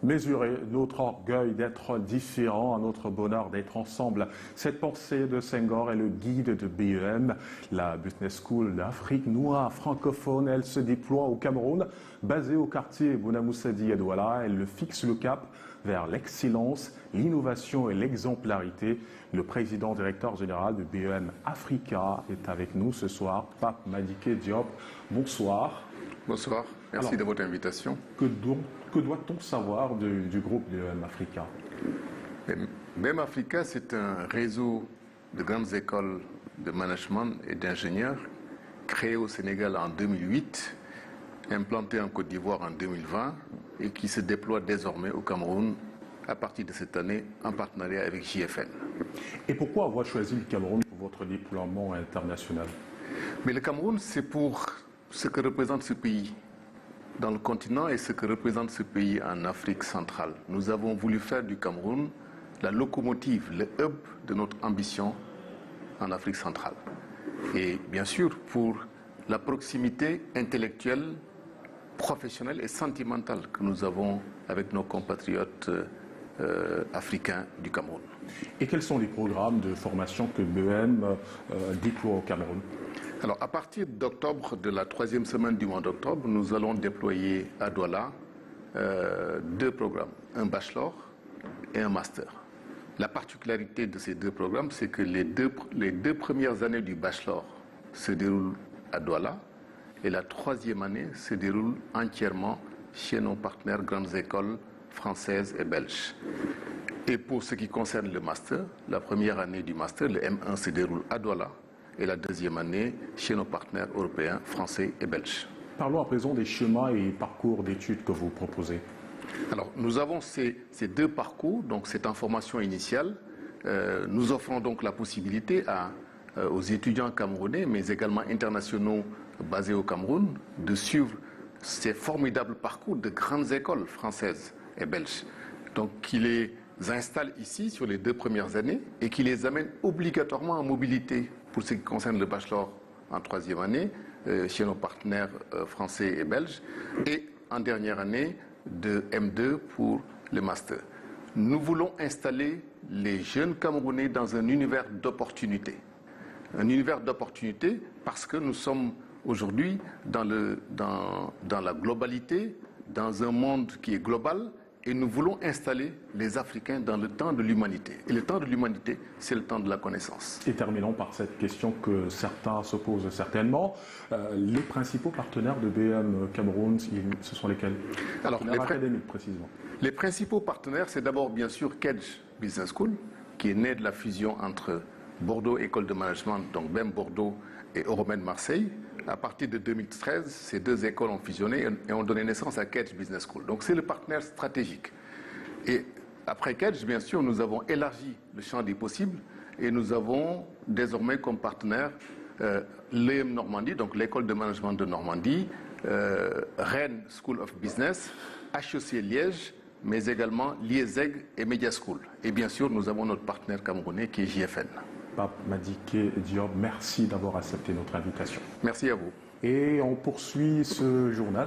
Mesurer notre orgueil d'être différent, notre bonheur d'être ensemble. Cette pensée de Senghor est le guide de BEM, la Business School d'Afrique noire francophone. Elle se déploie au Cameroun, basée au quartier Bonamoussadi à Douala. Elle fixe le cap vers l'excellence, l'innovation et l'exemplarité. Le président directeur général de BEM Africa est avec nous ce soir, Pape Madické Diop. Bonsoir. Bonsoir, merci de votre invitation. Que doit-on savoir du groupe BEM Africa? BEM Africa, c'est un réseau de grandes écoles de management et d'ingénieurs créé au Sénégal en 2008, implanté en Côte d'Ivoire en 2020 et qui se déploie désormais au Cameroun à partir de cette année en partenariat avec JFN. Et pourquoi avoir choisi le Cameroun pour votre déploiement international? Mais le Cameroun, c'est pour ce que représente ce pays dans le continent et ce que représente ce pays en Afrique centrale. Nous avons voulu faire du Cameroun la locomotive, le hub de notre ambition en Afrique centrale. Et bien sûr, pour la proximité intellectuelle, professionnelle et sentimentale que nous avons avec nos compatriotes africains du Cameroun. Et quels sont les programmes de formation que BEM déploie au Cameroun? Alors, à partir d'octobre, de la troisième semaine du mois d'octobre, nous allons déployer à Douala deux programmes, un bachelor et un master. La particularité de ces deux programmes, c'est que les deux premières années du bachelor se déroulent à Douala et la troisième année se déroule entièrement chez nos partenaires grandes écoles françaises et belges. Et pour ce qui concerne le master, la première année du master, le M1, se déroule à Douala et la deuxième année chez nos partenaires européens, français et belges. Parlons à présent des chemins et parcours d'études que vous proposez. Alors, nous avons ces deux parcours, donc c'est en formation initiale. Nous offrons donc la possibilité aux étudiants camerounais, mais également internationaux basés au Cameroun, de suivre ces formidables parcours de grandes écoles françaises et belges. Donc, qui les installent ici sur les deux premières années et qui les amènent obligatoirement en mobilité pour ce qui concerne le bachelor en troisième année chez nos partenaires français et belges et en dernière année de M2 pour le master. Nous voulons installer les jeunes Camerounais dans un univers d'opportunités. Un univers d'opportunités parce que nous sommes aujourd'hui dans la globalité, dans un monde qui est global, et nous voulons installer les Africains dans le temps de l'humanité. Et le temps de l'humanité, c'est le temps de la connaissance. Et terminons par cette question que certains se posent certainement. Les principaux partenaires de BEM Cameroun, ce sont lesquels? Alors, académiques précisément. Les principaux partenaires, c'est d'abord bien sûr Kedge Business School, qui est né de la fusion entre Bordeaux École de Management, donc BEM Bordeaux, et Euromed Marseille. À partir de 2013, ces deux écoles ont fusionné et ont donné naissance à Kedge Business School. Donc c'est le partenaire stratégique. Et après Kedge, bien sûr, nous avons élargi le champ des possibles et nous avons désormais comme partenaire l'EM Normandie, donc l'école de management de Normandie, Rennes School of Business, HEC Liège, mais également l'IESEG et Media School. Et bien sûr, nous avons notre partenaire camerounais qui est JFN. Pape Madické Diop, merci d'avoir accepté notre invitation. Merci à vous. Et on poursuit ce journal.